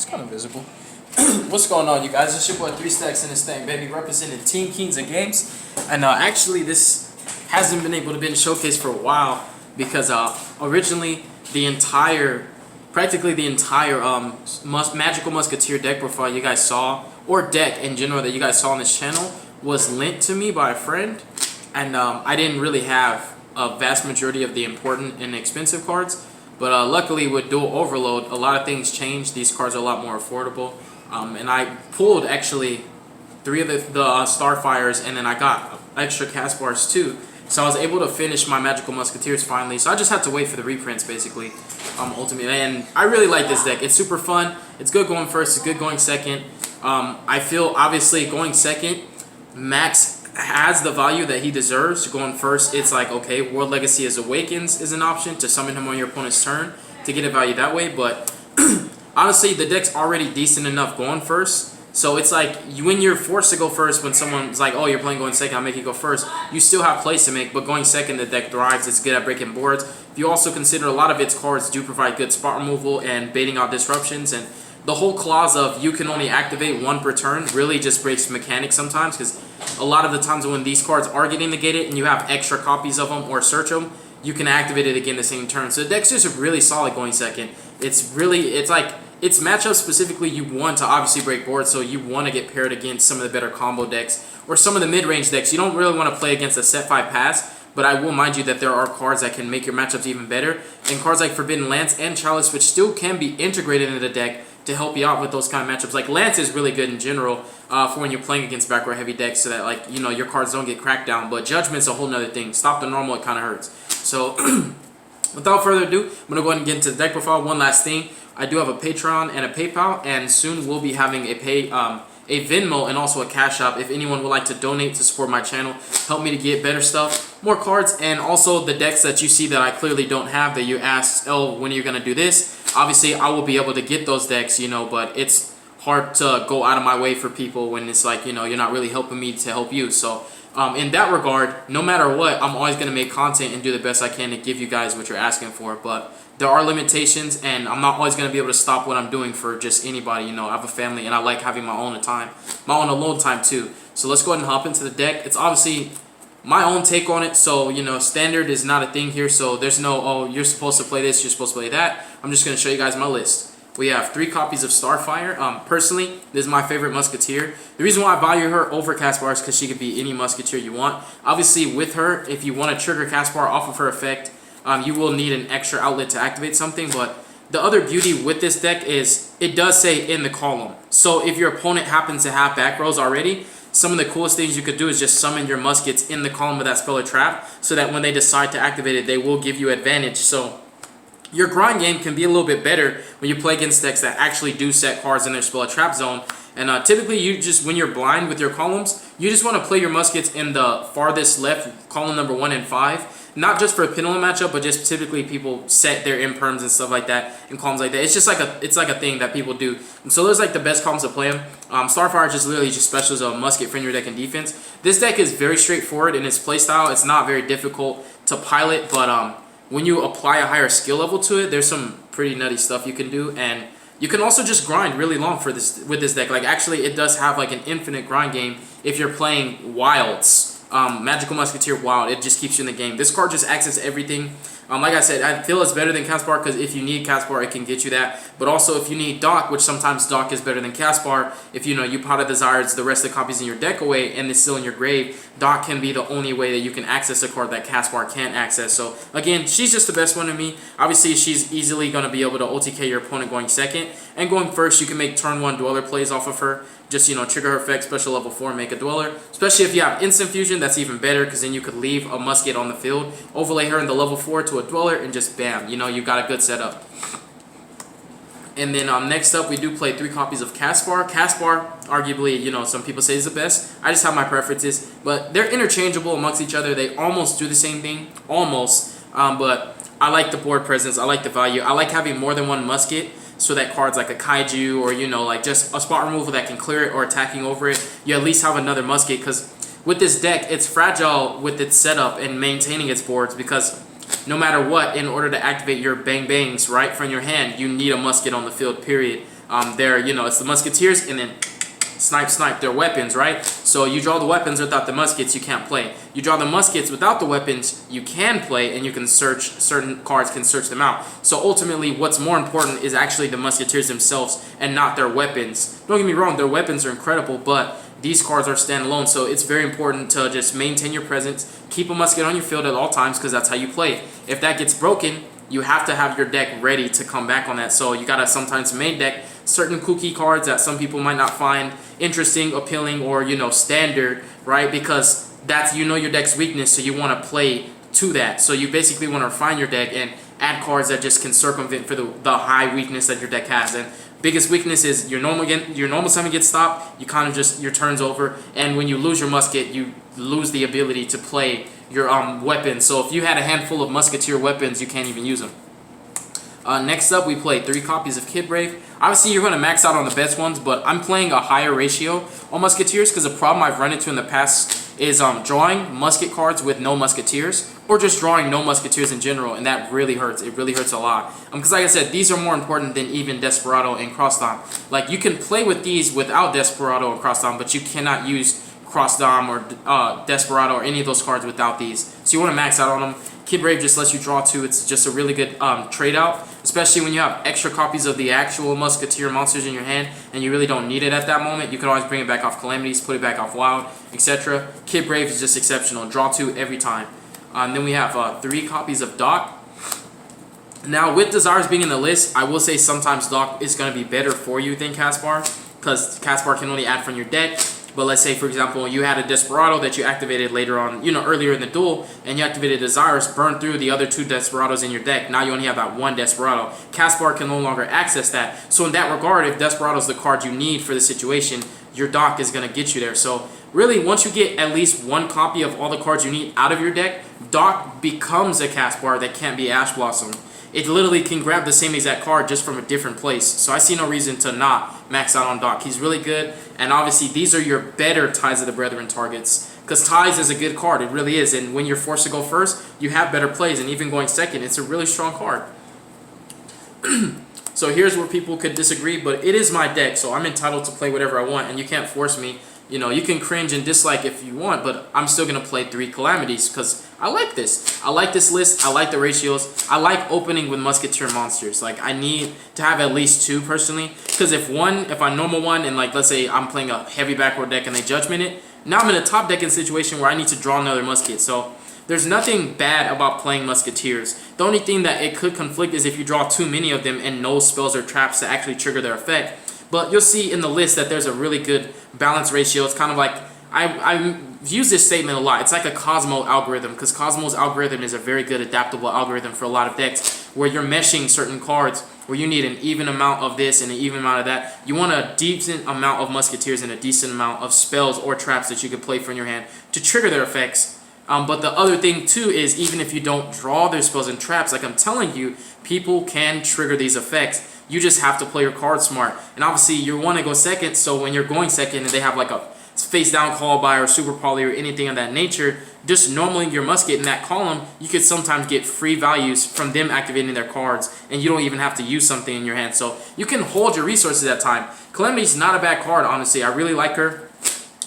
It's kind of visible. What's going on, you guys? It's your boy 3 Stacks in this thing, baby, representing Team Kings and Games. And actually, this hasn't been able to be showcased for a while because originally practically the entire Magical Musketeer deck profile you guys saw, or deck in general that you guys saw on this channel, was lent to me by a friend, and I didn't really have a vast majority of the important and expensive cards. But luckily with Dual Overload, a lot of things changed. These cards are a lot more affordable. And I pulled actually 3 of the Starfires, and then I got extra Caspars too. So I was able to finish my Magical Musketeers finally. So I just had to wait for the reprints basically, ultimately. And I really like this deck. It's super fun. It's good going first. It's good going second. I feel obviously going second, Max has the value that he deserves. Going first, it's like, okay, World Legacy as Awakens is an option to summon him on your opponent's turn to get a value that way. But honestly, the deck's already decent enough going first. So it's like when you're forced to go first, when someone's like, oh, you're playing going second, I'll make you go first, you still have plays to make. But going second, the deck thrives. It's good at breaking boards. If you also consider a lot of its cards do provide good spot removal and baiting out disruptions, and the whole clause of you can only activate 1 per turn really just breaks mechanics sometimes, because a lot of the times when these cards are getting negated and you have extra copies of them or search them, you can activate it again the same turn. So the deck's just really solid going second. It's matchup specifically you want to obviously break boards, so you want to get paired against some of the better combo decks or some of the mid-range decks. You don't really want to play against a set 5 pass, but I will mind you that there are cards that can make your matchups even better, and cards like Forbidden Lance and Chalice, which still can be integrated into the deck to help you out with those kind of matchups. Like Lance is really good in general for when you're playing against back row heavy decks, so that, like, you know, your cards don't get cracked down. But Judgment's a whole nother thing. Stop the normal, it kind of hurts. So without further ado, I'm gonna go ahead and get into the deck profile. One last thing, I do have a Patreon and a PayPal, and soon we'll be having a Venmo and also a Cash App if anyone would like to donate to support my channel, help me to get better stuff, more cards, and also the decks that you see that I clearly don't have that you asked, oh, when are you gonna do this? Obviously, I will be able to get those decks, you know, but it's hard to go out of my way for people when it's like, you know, you're not really helping me to help you. So in that regard, no matter what, I'm always going to make content and do the best I can to give you guys what you're asking for. But there are limitations, and I'm not always going to be able to stop what I'm doing for just anybody. You know, I have a family, and I like having my own alone time too. So let's go ahead and hop into the deck. It's obviously my own take on it, so, you know, standard is not a thing here, so there's no, oh, you're supposed to play this, you're supposed to play that. I'm just going to show you guys my list. We have 3 copies of Starfire. Personally, this is my favorite Musketeer. The reason why I value her over Caspar is because she could be any Musketeer you want. Obviously, with her, if you want to trigger Caspar off of her effect, you will need an extra outlet to activate something, but the other beauty with this deck is it does say in the column. So if your opponent happens to have back rows already, some of the coolest things you could do is just summon your muskets in the column of that spell or trap, so that when they decide to activate it, they will give you advantage. So your grind game can be a little bit better when you play against decks that actually do set cards in their spell or trap zone. And typically, you just, when you're blind with your columns, you just want to play your muskets in the farthest left, column number 1 and 5. Not just for a pendulum matchup, but just typically people set their imperms and stuff like that in columns like that. It's just like a thing that people do. And so there's like the best columns to play them. Starfire just literally just specials a musket for your deck and defense. This deck is very straightforward in its playstyle. It's not very difficult to pilot, but when you apply a higher skill level to it, there's some pretty nutty stuff you can do. And you can also just grind really long for this with this deck. Like, actually, it does have like an infinite grind game if you're playing wilds. Magical Musketeer Wild, it just keeps you in the game. This card just acts as everything. Like I said, I feel it's better than Caspar, because if you need Caspar, it can get you that. But also, if you need Doc, which sometimes Doc is better than Caspar, if you know you Pot of Desires the rest of the copies in your deck away and it's still in your grave, Doc can be the only way that you can access a card that Caspar can't access. So again, she's just the best one to me. Obviously, she's easily going to be able to OTK your opponent going second, and going first, you can make turn 1 Dweller plays off of her. Just, you know, trigger her effect, special level 4, make a Dweller. Especially if you have Instant Fusion, that's even better, because then you could leave a musket on the field, overlay her in the level 4 to a Dweller, and just bam, you know, you've got a good setup. And then next up, we do play 3 copies of Caspar. Caspar, arguably, you know, some people say is the best. I just have my preferences, but they're interchangeable amongst each other. They almost do the same thing, almost. But I like the board presence. I like the value. I like having more than 1 musket, so that cards like a Kaiju or, you know, like just a spot removal that can clear it or attacking over it, you at least have another musket. Because with this deck, it's fragile with its setup and maintaining its boards, because no matter what, in order to activate your bang bangs right from your hand, you need a musket on the field, period. They're, it's the Musketeers, and then snipe, they're weapons, right? So you draw the weapons without the muskets, you can't play. You draw the muskets without the weapons, you can play, and you can search, certain cards can search them out. So ultimately, what's more important is actually the Musketeers themselves and not their weapons. Don't get me wrong, their weapons are incredible, but these cards are standalone, so it's very important to just maintain your presence, keep a musket on your field at all times, because that's how you play. If that gets broken, you have to have your deck ready to come back on that. So you gotta sometimes main deck certain kooky cards that some people might not find interesting, appealing, or standard, right? Because that's your deck's weakness, so you want to play to that. So you basically want to refine your deck and add cards that just can circumvent for the high weakness that your deck has. And biggest weakness is your normal summon gets stopped, you kind of just, your turn's over, and when you lose your musket, you lose the ability to play your weapons. So if you had a handful of Musketeer weapons, you can't even use them. Next up, we play 3 copies of Kid Brave. Obviously, you're going to max out on the best ones, but I'm playing a higher ratio on Musketeers because the problem I've run into in the past is drawing musket cards with no Musketeers, or just drawing no Musketeers in general, and that really hurts. It really hurts a lot. Because like I said, these are more important than even Desperado and Cross-Dom. Like, you can play with these without Desperado and Cross-Dom, but you cannot use Cross-Dom or Desperado or any of those cards without these. So you want to max out on them. Kid Brave just lets you draw 2. It's just a really good trade out, especially when you have extra copies of the actual Musketeer monsters in your hand and you really don't need it at that moment. You can always bring it back off Calamities, put it back off Wild, etc. Kid Brave is just exceptional. Draw 2 every time. And then we have 3 copies of Doc. Now, with Desires being in the list, I will say sometimes Doc is going to be better for you than Caspar, because Caspar can only add from your deck. But let's say, for example, you had a Desperado that you activated later on, earlier in the duel, and you activated Desires, burned through the other 2 Desperados in your deck. Now you only have that 1 Desperado. Caspar can no longer access that. So in that regard, if Desperado is the card you need for the situation, your Doc is going to get you there. So really, once you get at least 1 copy of all the cards you need out of your deck, Doc becomes a Caspar that can't be Ash Blossom. It literally can grab the same exact card just from a different place. So I see no reason to not max out on Doc. He's really good. And obviously, these are your better Ties of the Brethren targets. Because Ties is a good card. It really is. And when you're forced to go first, you have better plays. And even going second, it's a really strong card. So here's where people could disagree. But it is my deck, so I'm entitled to play whatever I want. And you can't force me. You can cringe and dislike if you want, but I'm still going to play 3 Calamities because I like this. I like this list. I like the ratios. I like opening with Musketeer monsters. Like, I need to have at least 2 personally, because if I normal one and, like, let's say I'm playing a heavy backward deck and they judgment it, now I'm in a top decking situation where I need to draw another musket. So there's nothing bad about playing Musketeers. The only thing that it could conflict is if you draw too many of them and no spells or traps to actually trigger their effect. But you'll see in the list that there's a really good balance ratio. It's kind of like, I use this statement a lot. It's like a Cosmo algorithm, because Cosmo's algorithm is a very good adaptable algorithm for a lot of decks where you're meshing certain cards where you need an even amount of this and an even amount of that. You want a decent amount of Musketeers and a decent amount of spells or traps that you could play from your hand to trigger their effects. But the other thing too is, even if you don't draw their spells and traps, like I'm telling you, people can trigger these effects. You just have to play your card smart. And obviously, you want to go second, so when you're going second and they have like a face down call by or super poly or anything of that nature, just normally your musket in that column, you could sometimes get free values from them activating their cards, and you don't even have to use something in your hand. So you can hold your resources at time. Calamity's not a bad card, honestly. I really like her.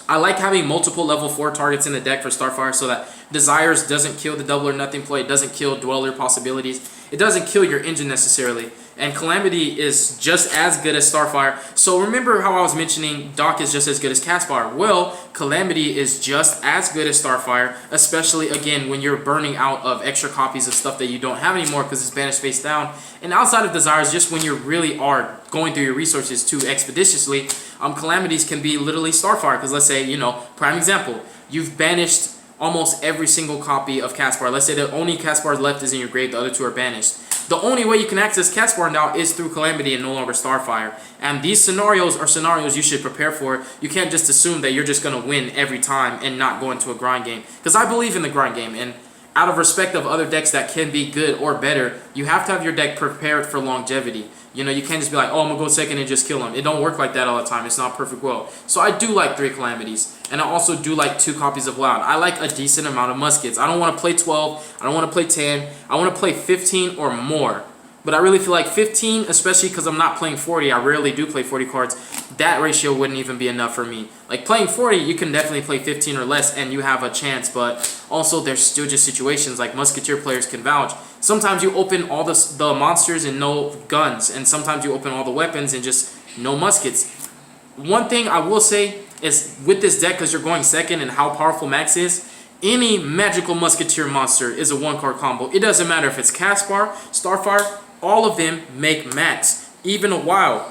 I like having multiple level 4 targets in the deck for Starfire so that Desires doesn't kill the double or nothing play. It doesn't kill Dweller possibilities. It doesn't kill your engine necessarily. And Calamity is just as good as Starfire. So remember how I was mentioning Doc is just as good as Caspar. Well, Calamity is just as good as Starfire, especially, again, when you're burning out of extra copies of stuff that you don't have anymore because it's banished face down. And outside of Desires, just when you really are going through your resources too expeditiously, Calamities can be literally Starfire. Because let's say, prime example, you've banished almost every single copy of Caspar. Let's say the only Caspar left is in your grave, the other 2 are banished. The only way you can access Caspar now is through Calamity and no longer Starfire. And these scenarios are scenarios you should prepare for. You can't just assume that you're just going to win every time and not go into a grind game. Because I believe in the grind game, and out of respect of other decks that can be good or better, you have to have your deck prepared for longevity. You can't just be like, oh, I'm going to go second and just kill him. It don't work like that all the time. It's not perfect will. So I do like 3 Calamities. And I also do like 2 copies of Wild. I like a decent amount of muskets. I don't want to play 12. I don't want to play 10. I want to play 15 or more. But I really feel like 15, especially because I'm not playing 40, I rarely do play 40 cards, that ratio wouldn't even be enough for me. Like playing 40, you can definitely play 15 or less and you have a chance, but also there's still just situations like Musketeer players can vouch. Sometimes you open all the monsters and no guns, and sometimes you open all the weapons and just no muskets. One thing I will say is with this deck, because you're going second and how powerful Max is, any magical Musketeer monster is a one-card combo. It doesn't matter if it's Caspar, Starfire, all of them make Max. Even a Wild.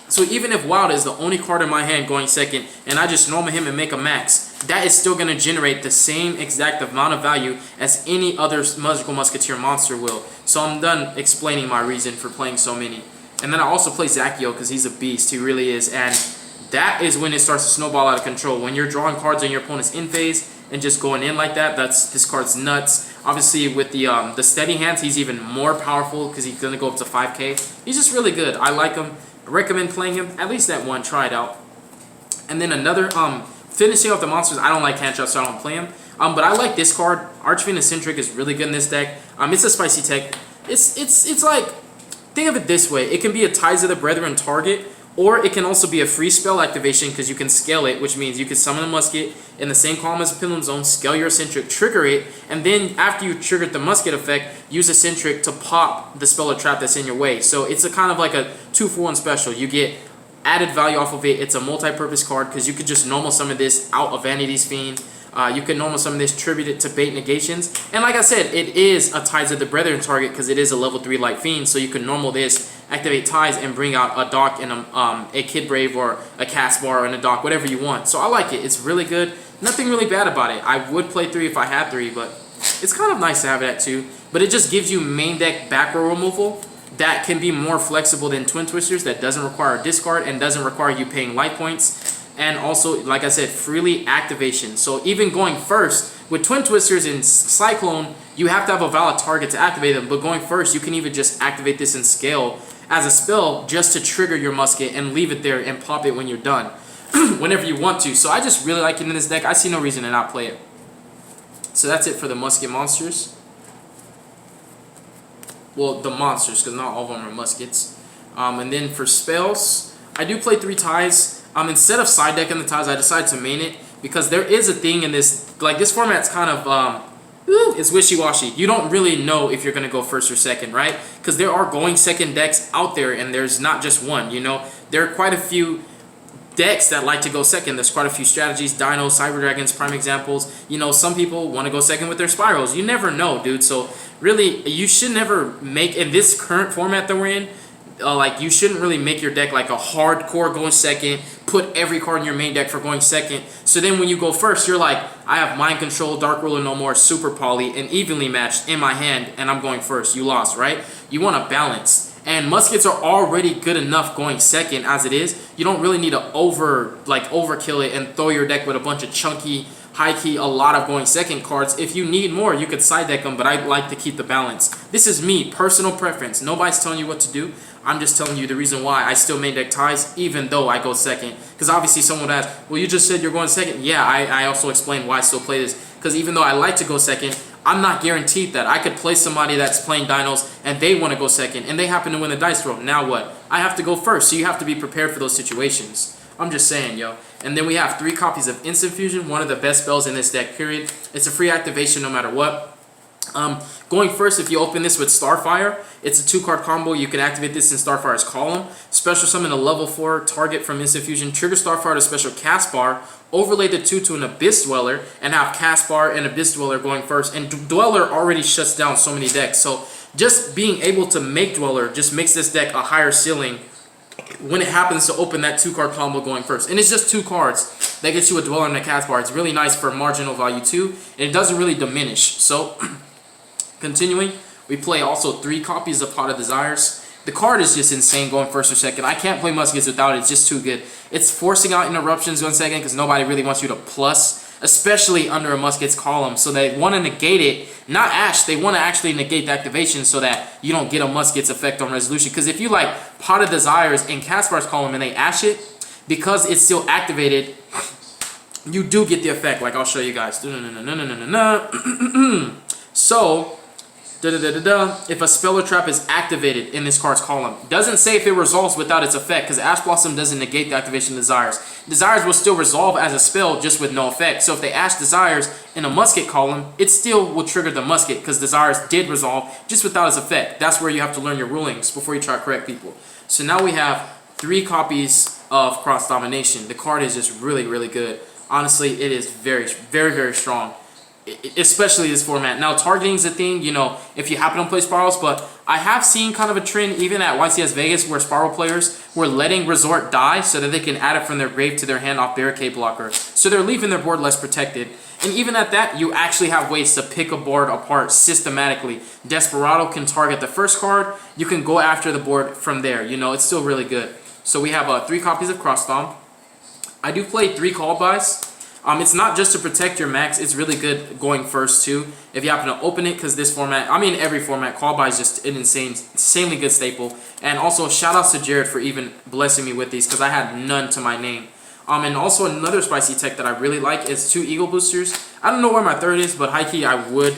So even if Wild is the only card in my hand going second, and I just normal him and make a Max, that is still going to generate the same exact amount of value as any other magical Musketeer monster will. So I'm done explaining my reason for playing so many. And then I also play Zachiel because he's a beast. He really is. And that is when it starts to snowball out of control. When you're drawing cards on your opponent's in phase and just going in like that, this card's nuts. Obviously, with the steady hands, he's even more powerful because he's going to go up to 5k. He's just really good. I like him. I recommend playing him. At least that one. Try it out. And then another, finishing off the monsters, I don't like hand traps, so I don't play him. But I like this card. Archfiend is really good in this deck. It's a spicy tech. It's like, think of it this way. It can be a Ties of the Brethren target, or it can also be a free spell activation because you can scale it, which means you can summon a musket in the same column as a Pendulum Zone, scale your eccentric, trigger it, and then after you triggered the musket effect, use eccentric to pop the spell or trap that's in your way. So it's a kind of like a 2-for-1 special. You get added value off of it. It's a multi-purpose card because you could just normal summon this out of Vanity's Fiend. You can normal summon this, tribute it to bait negations. And like I said, it is a Ties of the Brethren target because it is a level 3 Light Fiend. So you can normal this, activate Ties, and bring out a Doc and a Kid Brave or a Caspar and a Doc, whatever you want. So I like it. It's really good. Nothing really bad about it. I would play 3 if I had 3, but it's kind of nice to have it at 2. But it just gives you main deck back row removal that can be more flexible than Twin Twisters, that doesn't require a discard and doesn't require you paying life points. And also, like I said, freely activation. So even going first, with Twin Twisters and Cyclone, you have to have a valid target to activate them. But going first, you can even just activate this in scale as a spell just to trigger your musket and leave it there and pop it when you're done. Whenever you want to. So I just really like it in this deck. I see no reason to not play it. So that's it for the musket monsters. Well, the monsters, because not all of them are muskets. And then for spells, I do play 3 Ties. Instead of side decking the Ties, I decided to main it because there is a thing in this, like this format's kind of, it's wishy-washy. You don't really know if you're going to go first or second, right? Because there are going second decks out there and there's not just one, you know. There are quite a few decks that like to go second. There's quite a few strategies, Dino, Cyber Dragons, prime examples. You know, some people want to go second with their Spirals. You never know, dude. So really, you should never make, in this current format that we're in, like you shouldn't really make your deck like a hardcore going second, put every card in your main deck for going second. So then when you go first, you're like, I have Mind Control, Dark Ruler No More, Super Poly, and evenly matched in my hand, and I'm going first. You lost, right? You want to balance. And muskets are already good enough going second as it is. You don't really need to overkill it and throw your deck with a bunch of chunky, high key, a lot of going second cards. If you need more, you could side deck them, but I like to keep the balance. This is me, personal preference. Nobody's telling you what to do. I'm just telling you the reason why I still main deck Ties even though I go second. Because obviously someone would ask, well, you just said you're going second. Yeah, I also explained why I still play this. Because even though I like to go second, I'm not guaranteed that. I could play somebody that's playing Dinos and they want to go second and they happen to win the dice roll. Now what? I have to go first, so you have to be prepared for those situations. I'm just saying, yo. And then we have 3 copies of Instant Fusion, one of the best spells in this deck, period. It's a free activation no matter what. Going first, if you open this with Starfire, it's a 2-card combo. You can activate this in Starfire's column. Special summon a level 4 target from Instant Fusion. Trigger Starfire to special Caspar. Overlay the 2 to an Abyss Dweller and have Caspar and Abyss Dweller going first. And Dweller already shuts down so many decks. So just being able to make Dweller just makes this deck a higher ceiling when it happens to open that 2-card combo going first. And it's just 2 cards that gets you a Dweller and a Caspar. It's really nice for marginal value too. And it doesn't really diminish. So continuing, we play also 3 copies of Pot of Desires. The card is just insane going first or second. I can't play muskets without it. It's just too good. It's forcing out interruptions 1 second because nobody really wants you to plus, especially under a muskets column. So they want to negate it. Not Ash. They want to actually negate the activation so that you don't get a muskets effect on resolution. Because if you like Pot of Desires in Caspar's column and they Ash it, because it's still activated, you do get the effect. Like I'll show you guys. So If a spell or trap is activated in this card's column. Doesn't say if it resolves without its effect, because Ash Blossom doesn't negate the activation of Desires. Desires will still resolve as a spell, just with no effect. So if they Ash Desires in a Musket column, it still will trigger the Musket, because Desires did resolve, just without its effect. That's where you have to learn your rulings before you try to correct people. So now we have 3 copies of Cross Domination. The card is just really, really good. Honestly, it is very, very, very strong. Especially this format. Now, targeting is a thing, you know, if you happen to play Spirals, but I have seen kind of a trend even at YCS Vegas where Spiral players were letting Resort die so that they can add it from their grave to their hand off Barricade Blocker. So they're leaving their board less protected. And even at that, you actually have ways to pick a board apart systematically. Desperado can target the first card. You can go after the board from there. You know, it's still really good. So we have 3 copies of Cross Dom. I do play 3 call buys. It's not just to protect your max, it's really good going first too. If you happen to open it, because this format, I mean every format, call buy is just an insanely good staple. And also shout outs to Jared for even blessing me with these, because I had none to my name. And also another spicy tech that I really like is 2 Eagle Boosters. I don't know where my third is, but high key I would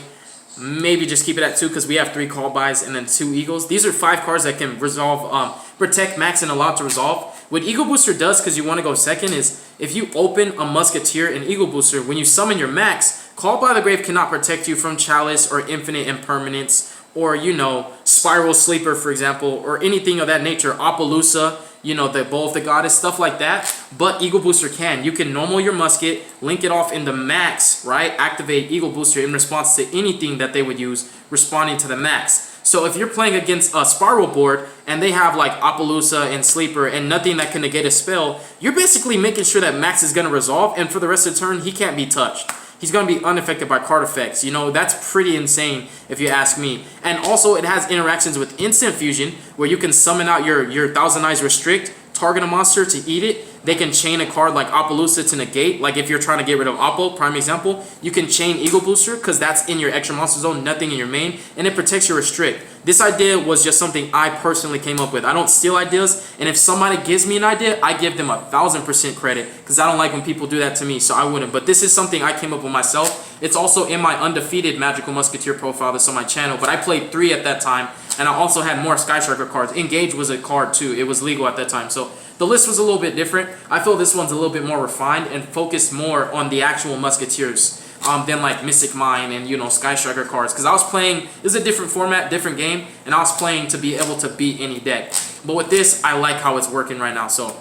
maybe just keep it at 2, because we have 3 call buys and then 2 Eagles. These are 5 cards that can resolve, protect max and allow to resolve. What Eagle Booster does, because you want to go second, is if you open a Musketeer and Eagle Booster, when you summon your max, Call by the Grave cannot protect you from Chalice or Infinite Impermanence or, you know, Spiral Sleeper, for example, or anything of that nature. Appaloosa, you know, the Bowl of the Goddess, stuff like that. But Eagle Booster can. You can normal your musket, link it off in the max, right? Activate Eagle Booster in response to anything that they would use responding to the max. So if you're playing against a Spiral board and they have like Appaloosa and Sleeper and nothing that can negate a spell, you're basically making sure that max is going to resolve, and for the rest of the turn, he can't be touched. He's going to be unaffected by card effects. You know, that's pretty insane if you ask me. And also, it has interactions with Instant Fusion, where you can summon out your Thousand Eyes Restrict, target a monster to eat it. They can chain a card like Appaloosa to negate. Like if you're trying to get rid of Appo, prime example, you can chain Eagle Booster because that's in your extra monster zone, nothing in your main, and it protects your restrict. This idea was just something I personally came up with. I don't steal ideas, and if somebody gives me an idea, I give them 1000% credit because I don't like when people do that to me, so I wouldn't. But this is something I came up with myself. It's also in my undefeated Magical Musketeer profile that's on my channel, but I played 3 at that time, and I also had more Sky Striker cards. Engage was a card too. It was legal at that time, so the list was a little bit different. I feel this one's a little bit more refined and focused more on the actual Musketeers than like Mystic Mine and, you know, Sky Striker cards. Because I was playing, it was a different format, different game, and I was playing to be able to beat any deck. But with this, I like how it's working right now. So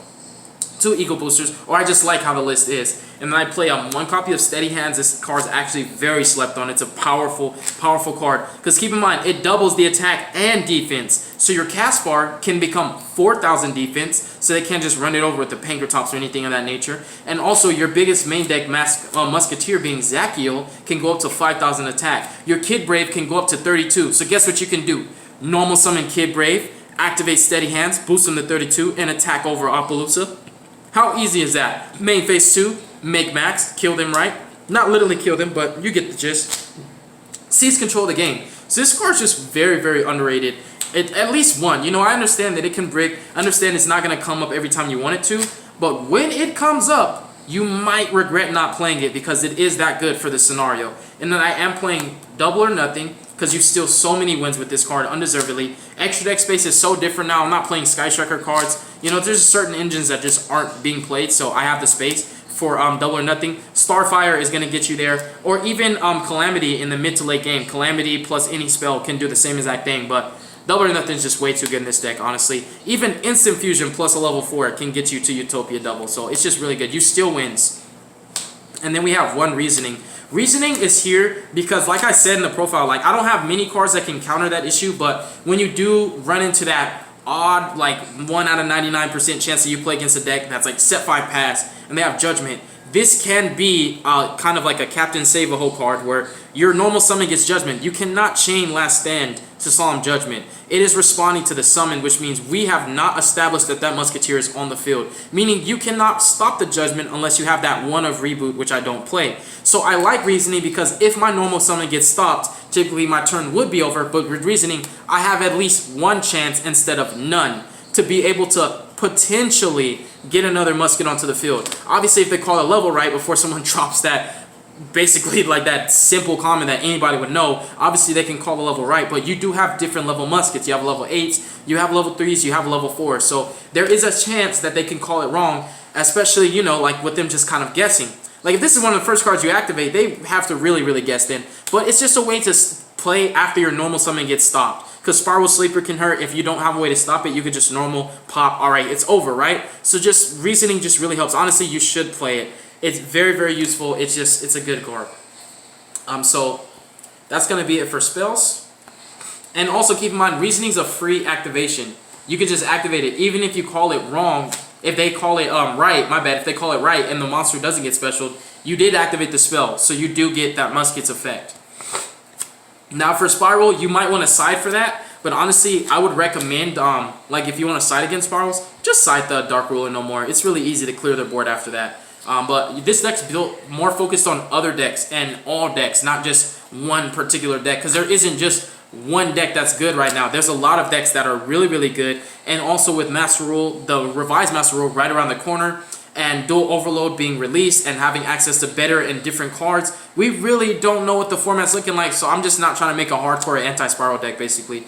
2 Eagle Boosters, or I just like how the list is. And then I play 1 copy of Steady Hands. This card's actually very slept on. It's a powerful, powerful card. Because keep in mind, it doubles the attack and defense. So your cast bar can become 4,000 defense, so they can't just run it over with the Pankratops or anything of that nature. And also, your biggest main deck Musketeer being Zachiel can go up to 5,000 attack. Your Kid Brave can go up to 32. So guess what you can do? Normal summon Kid Brave, activate Steady Hands, boost them to 32, and attack over Appaloosa. How easy is that? Main phase 2, make max, kill them, right? Not literally kill them, but you get the gist. Seize control of the game. So this card's just very, very underrated. At least 1. You know, I understand that it can break. I understand it's not going to come up every time you want it to. But when it comes up, you might regret not playing it because it is that good for the scenario. And then I am playing Double or Nothing because you steal so many wins with this card undeservedly. Extra deck space is so different now. I'm not playing Sky Striker cards. You know, there's certain engines that just aren't being played, so I have the space for Double or Nothing. Starfire is going to get you there. Or even Calamity in the mid to late game. Calamity plus any spell can do the same exact thing, but Double or Nothing is just way too good in this deck, honestly. Even Instant Fusion plus a level 4 can get you to Utopia Double, so it's just really good. You steal wins. And then we have 1 Reasoning. Reasoning is here because, like I said in the profile, like I don't have many cards that can counter that issue, but when you do run into that odd, like 1 out of 99% chance that you play against a deck that's like set 5 pass and they have Judgment, this can be kind of like a Captain Save-A-Ho card where your normal summon gets Judgment. You cannot chain Last Stand to Solemn Judgment. It is responding to the summon, which means we have not established that that Musketeer is on the field. Meaning you cannot stop the Judgment unless you have that 1 of Reboot, which I don't play. So I like Reasoning because if my normal summon gets stopped, typically my turn would be over, but with Reasoning, I have at least 1 chance instead of none to be able to potentially get another musket onto the field. Obviously, if they call a level right before someone drops that basically like that simple common that anybody would know. Obviously they can call the level right, but you do have different level muskets. You have level 8s, you have level 3s, you have level 4s. So there is a chance that they can call it wrong, especially, you know, like with them just kind of guessing. Like if this is one of the first cards you activate, they have to really, really guess then. But it's just a way to play after your normal summon gets stopped. Because Spiral Sleeper can hurt. If you don't have a way to stop it, you could just normal pop. Alright, it's over, right? So just reasoning just really helps. Honestly, you should play it. It's very, very useful. It's a good card. So that's going to be it for spells. And also keep in mind, reasoning's a free activation. You can just activate it. Even if you call it wrong, if they call it right, my bad, if they call it right and the monster doesn't get special, you did activate the spell. So you do get that Musket's effect. Now for Spiral, you might want to side for that, but honestly, I would recommend, like if you want to side against Spirals, just side the Dark Ruler no more. It's really easy to clear their board after that. But this deck's built more focused on other decks and all decks, not just one particular deck, because there isn't just one deck that's good right now. There's a lot of decks that are really, really good, and also with Master Rule, the revised Master Rule right around the corner, and Dual Overload being released and having access to better and different cards, we really don't know what the format's looking like, so I'm just not trying to make a hardcore anti-Spiral deck, basically.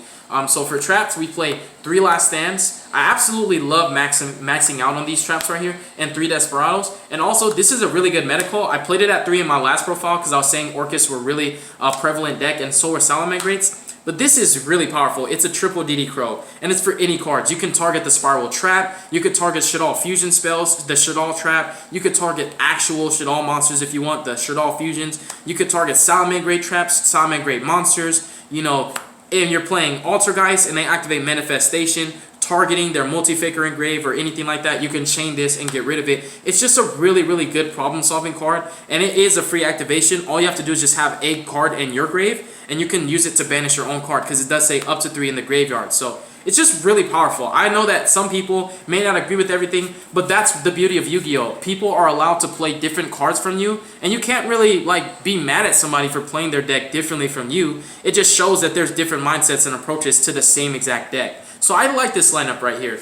So for traps, we play 3 Last Stands. I absolutely love maxing out on these traps right here, and 3 Desperados. And also, this is a really good meta call. I played it at 3 in my last profile because I was saying Orcus were really a prevalent deck, and so were Salamangreats. But this is really powerful. It's a triple DD Crow, and it's for any cards. You can target the Spiral Trap, you could target Shaddoll Fusion spells, the Shaddoll Trap, you could target actual Shaddoll monsters if you want, the Shaddoll Fusions, you could target Salamangreat traps, Salamangreat monsters, you know, and you're playing Altergeist and they activate Manifestation, targeting their Multi-Faker Engrave or anything like that, you can chain this and get rid of it. It's just a really, really good problem-solving card, and it is a free activation. All you have to do is just have a card in your grave, and you can use it to banish your own card, because it does say up to 3 in the graveyard. So it's just really powerful. I know that some people may not agree with everything, but that's the beauty of Yu-Gi-Oh! People are allowed to play different cards from you, and you can't really like be mad at somebody for playing their deck differently from you. It just shows that there's different mindsets and approaches to the same exact deck. So I like this lineup right here.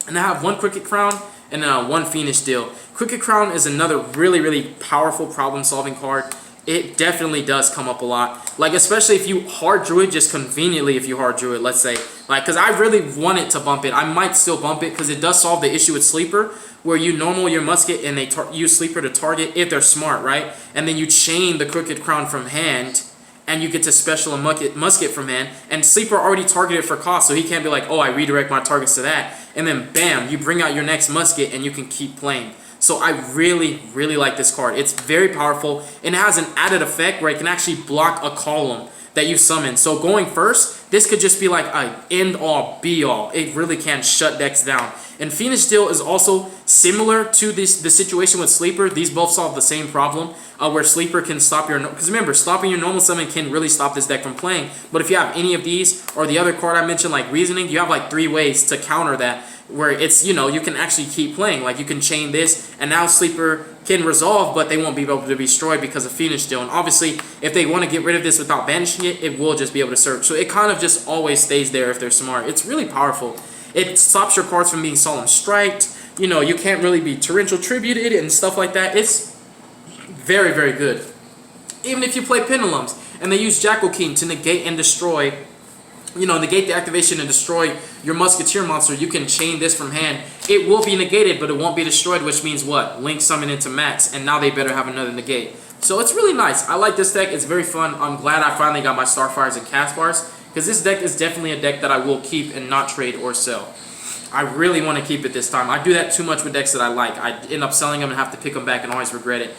And I have 1 Cricket Crown and then 1 Fiendish Steel. Cricket Crown is another really, really powerful problem-solving card. It definitely does come up a lot. Like, especially if you hard drew it, just conveniently if you hard drew it, let's say. Like, because I really wanted to bump it. I might still bump it because it does solve the issue with Sleeper, where you normal your Musket and they use Sleeper to target if they're smart, right? And then you chain the Cricket Crown from hand, and you get to special a musket from hand, and Sleeper already targeted for cost, so he can't be like, oh, I redirect my targets to that, and then bam, you bring out your next musket and you can keep playing. So I really, really like this card. It's very powerful, and it has an added effect where it can actually block a column that you summon. So going first, this could just be like an end-all, be-all. It really can shut decks down. And Fiendish Steel is also similar to the situation with Sleeper. These both solve the same problem, where Sleeper can stop your... Because remember, stopping your normal summon can really stop this deck from playing. But if you have any of these, or the other card I mentioned, like Reasoning, you have like 3 ways to counter that, where it's, you know, you can actually keep playing. Like, you can chain this, and now Sleeper can resolve, but they won't be able to be destroyed because of Fiendish Steel. And obviously, if they want to get rid of this without banishing it, it will just be able to search. So it kind of just always stays there if they're smart. It's really powerful. It stops your cards from being Solemn Striked. You know, you can't really be Torrential Tributed and stuff like that. It's very, very good. Even if you play Pendulums and they use Jackal King to negate and destroy, you know, negate the activation and destroy your Musketeer monster, you can chain this from hand. It will be negated, but it won't be destroyed, which means what? Link summon into max, and now they better have another negate. So it's really nice. I like this deck. It's very fun. I'm glad I finally got my Starfires and Caspars, because this deck is definitely a deck that I will keep and not trade or sell. I really want to keep it this time. I do that too much with decks that I like. I end up selling them and have to pick them back and always regret it.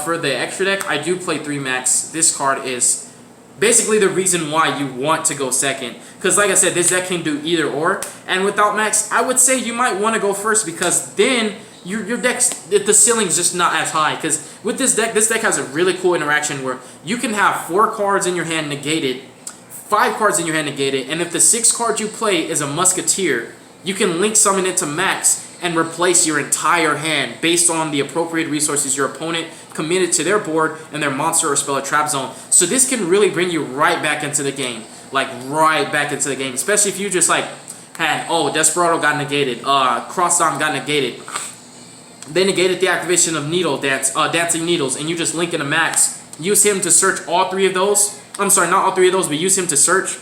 For the extra deck, I do play 3 max. This card is basically the reason why you want to go second. Because like I said, this deck can do either or. And without max, I would say you might want to go first, because then your deck's, the ceiling's just not as high. Because with this deck has a really cool interaction where you can have 4 cards in your hand negated, 5 cards in your hand negated, and if the 6th card you play is a Musketeer, you can link summon it to max and replace your entire hand based on the appropriate resources your opponent committed to their board and their monster or spell or trap zone. So this can really bring you right back into the game. Like, right back into the game. Especially if you just like had, oh, Desperado got negated, Cross Arm got negated, They negated the activation of Dancing Needles, and you just link in a max. Use him to search all 3 of those. I'm sorry, not all 3 of those, but use him to search,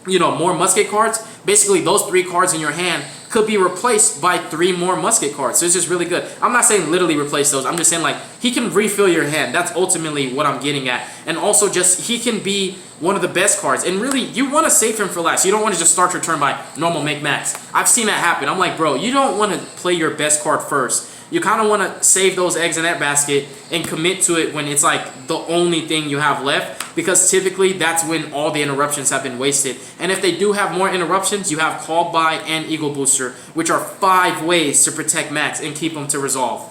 more musket cards. Basically, those 3 cards in your hand could be replaced by 3 more musket cards. So it's just really good. I'm not saying literally replace those. I'm just saying, like, he can refill your hand. That's ultimately what I'm getting at. And also just, he can be one of the best cards. And really, you want to save him for last. You don't want to just start your turn by normal make max. I've seen that happen. I'm like, bro, you don't want to play your best card first. You kind of want to save those eggs in that basket and commit to it when it's like the only thing you have left, because typically that's when all the interruptions have been wasted. And if they do have more interruptions, you have Call By and Eagle Booster, which are 5 ways to protect Max and keep them to resolve.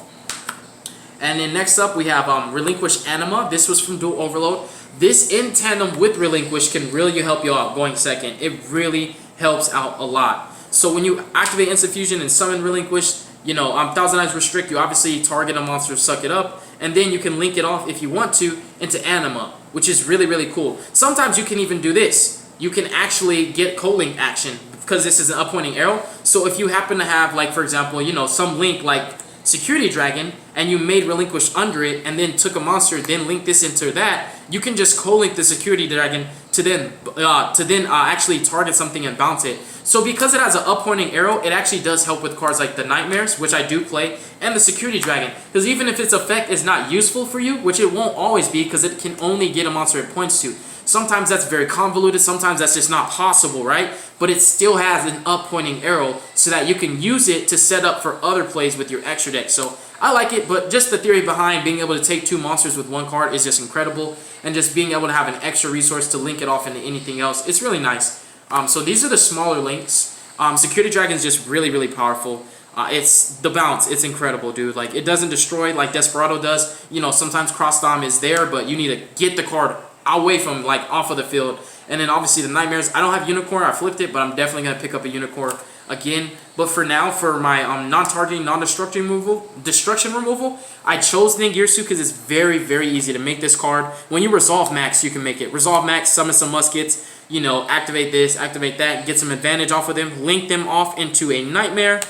And then next up we have Relinquish Anima. This was from Dual Overload. This in tandem with Relinquish can really help you out going second. It really helps out a lot. So when you activate Instant Fusion and summon Relinquish, Thousand Eyes Restrict, you obviously target a monster, suck it up, and then you can link it off if you want to into Anima, which is really, really cool. Sometimes you can even do this. You can actually get co-link action because this is an up-pointing arrow. So if you happen to have, like, for example, some link like Security Dragon, and you made Relinquish under it and then took a monster, then link this into that, you can just co-link the Security Dragon to then actually target something and bounce it. So because it has an up-pointing arrow, it actually does help with cards like the Nightmares, which I do play, and the Security Dragon. Because even if its effect is not useful for you, which it won't always be because it can only get a monster it points to. Sometimes that's very convoluted, sometimes that's just not possible, right? But it still has an up-pointing arrow so that you can use it to set up for other plays with your extra deck. So I like it, but just the theory behind being able to take 2 monsters with 1 card is just incredible. And just being able to have an extra resource to link it off into anything else, it's really nice. So these are the smaller links. Security Dragon is just really, really powerful. It's the bounce. It's incredible, dude. Like, it doesn't destroy like Desperado does. Sometimes Cross Dom is there, but you need to get the card away from, like, off of the field. And then obviously the Nightmares. I don't have Unicorn. I flipped it, but I'm definitely going to pick up a Unicorn again. But for now, for my non-targeting, non-destruction removal, I chose Ningirsu because it's very, very easy to make this card. When you Resolve Max, you can make it. Resolve Max, summon some muskets, activate this, activate that, get some advantage off of them, link them off into a Nightmare,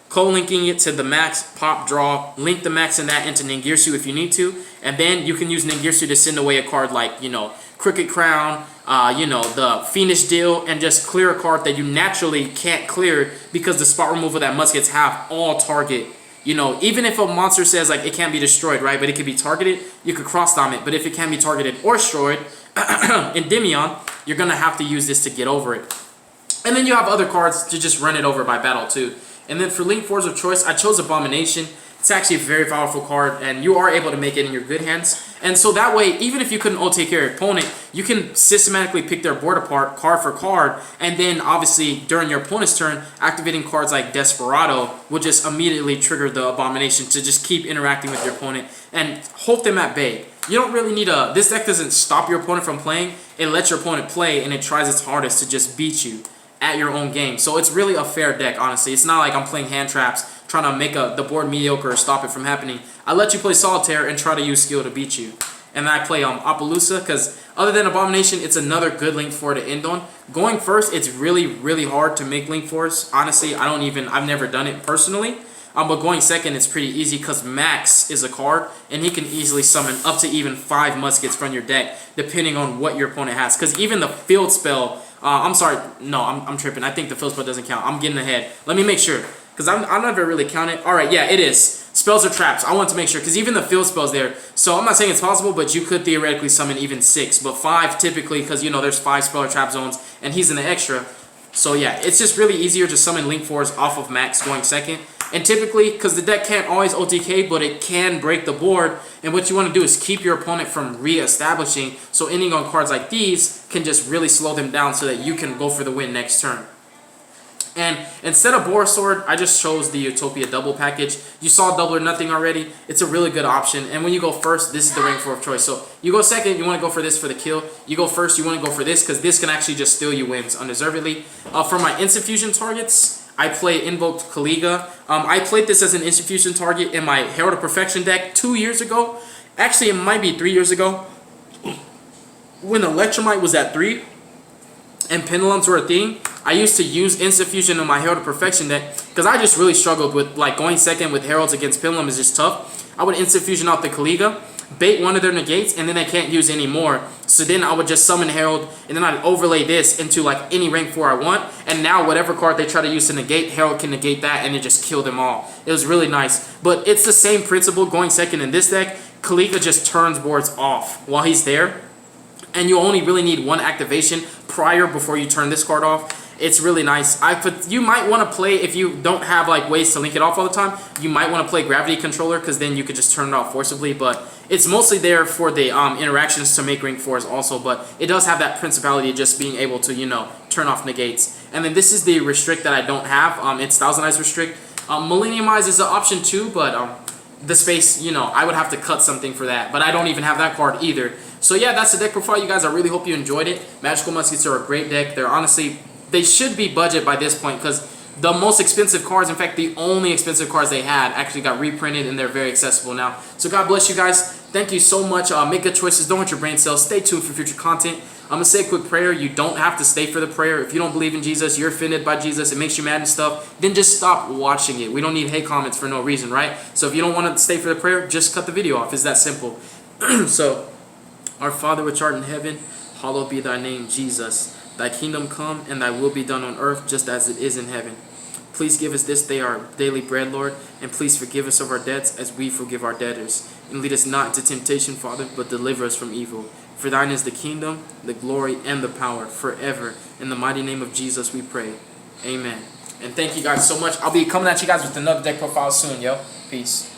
co-linking it to the max, pop, draw, link the max in that into Ningirsu if you need to, and then you can use Ningirsu to send away a card like, Crooked Crown, the Fiendish Deal, and just clear a card that you naturally can't clear because the spot removal that muskets have all target. Even if a monster says, like, it can't be destroyed, right, but it can be targeted, you could cross dom it, but if it can be targeted or destroyed, in Demion, you're going to have to use this to get over it. And then you have other cards to just run it over by battle too. And then for Link 4s of choice, I chose Abomination. It's actually a very powerful card, and you are able to make it in your good hands. And so that way, even if you couldn't take care of your opponent, you can systematically pick their board apart, card for card, and then obviously during your opponent's turn, activating cards like Desperado will just immediately trigger the Abomination to just keep interacting with your opponent and hold them at bay. You don't really need this deck doesn't stop your opponent from playing, it lets your opponent play, and it tries its hardest to just beat you at your own game. So it's really a fair deck, honestly. It's not like I'm playing hand traps, trying to make the board mediocre or stop it from happening. I let you play Solitaire and try to use skill to beat you. And I play Appaloosa because other than Abomination, it's another good Link 4 to end on. Going first, it's really, really hard to make Link 4s. Honestly, I've never done it personally. But going second, it's pretty easy because Max is a card, and he can easily summon up to even 5 muskets from your deck, depending on what your opponent has. Because even the field spell, I'm sorry, no, I'm tripping. I think the field spell doesn't count. I'm getting ahead. Let me make sure, because I'm never really counted. All right, yeah, it is. Spells are traps. I want to make sure, because even the field spell's there. So I'm not saying it's possible, but you could theoretically summon even 6. But 5 typically, because, there's 5 spell or trap zones, and he's in the extra. So yeah, it's just really easier to summon Link 4s off of Max going second. And typically, because the deck can't always OTK, but it can break the board, and what you want to do is keep your opponent from re-establishing, so ending on cards like these can just really slow them down so that you can go for the win next turn. And instead of Borisword, I just chose the Utopia double package. You saw Double or Nothing already. It's a really good option. And when you go first, this is the rank 4 of choice. So you go second, you want to go for this for the kill. You go first, you want to go for this because this can actually just steal you wins undeservedly. For my Instant Fusion targets, I play Invoked Kaliga. I played this as an Instant Fusion target in my Herald of Perfection deck 2 years ago. Actually, it might be 3 years ago. When Electromite was at 3 and Pendulums were a thing, I used to use Instant Fusion in my Herald of Perfection deck because I just really struggled with like going second with Heralds against Pilum is just tough. I would Instant Fusion out the Kaliga, bait one of their negates, and then I can't use any more. So then I would just summon Herald, and then I'd overlay this into like any rank 4 I want. And now whatever card they try to use to negate, Herald can negate that, and it just killed them all. It was really nice. But it's the same principle going second in this deck. Kaliga just turns boards off while he's there. And you only really need one activation prior before you turn this card off. It's really nice. You might want to play, if you don't have like ways to link it off all the time, you might want to play Gravity Controller because then you could just turn it off forcibly. But it's mostly there for the interactions to make Ring 4s also. But it does have that principality of just being able to, you know, turn off negates. And then this is the Restrict that I don't have. It's Thousand Eyes Restrict. Millenniumize is an option too, but the space, you know, I would have to cut something for that. But I don't even have that card either. So yeah, that's the deck profile, you guys. I really hope you enjoyed it. Magical Musketeer are a great deck. They're honestly, they should be budget by this point because the most expensive cards, in fact, the only expensive cards they had actually got reprinted and they're very accessible now. So God bless you guys. Thank you so much. Make good choices. Don't let your brain cells. Stay tuned for future content. I'm going to say a quick prayer. You don't have to stay for the prayer. If you don't believe in Jesus, you're offended by Jesus, it makes you mad and stuff, then just stop watching it. We don't need hate comments for no reason, right? So if you don't want to stay for the prayer, just cut the video off. It's that simple. So, our Father which art in heaven, hallowed be thy name, Jesus. Thy kingdom come, and thy will be done on earth, just as it is in heaven. Please give us this day our daily bread, Lord, and please forgive us of our debts as we forgive our debtors. And lead us not into temptation, Father, but deliver us from evil. For thine is the kingdom, the glory, and the power forever. In the mighty name of Jesus we pray. Amen. And thank you guys so much. I'll be coming at you guys with another deck profile soon, yo. Peace.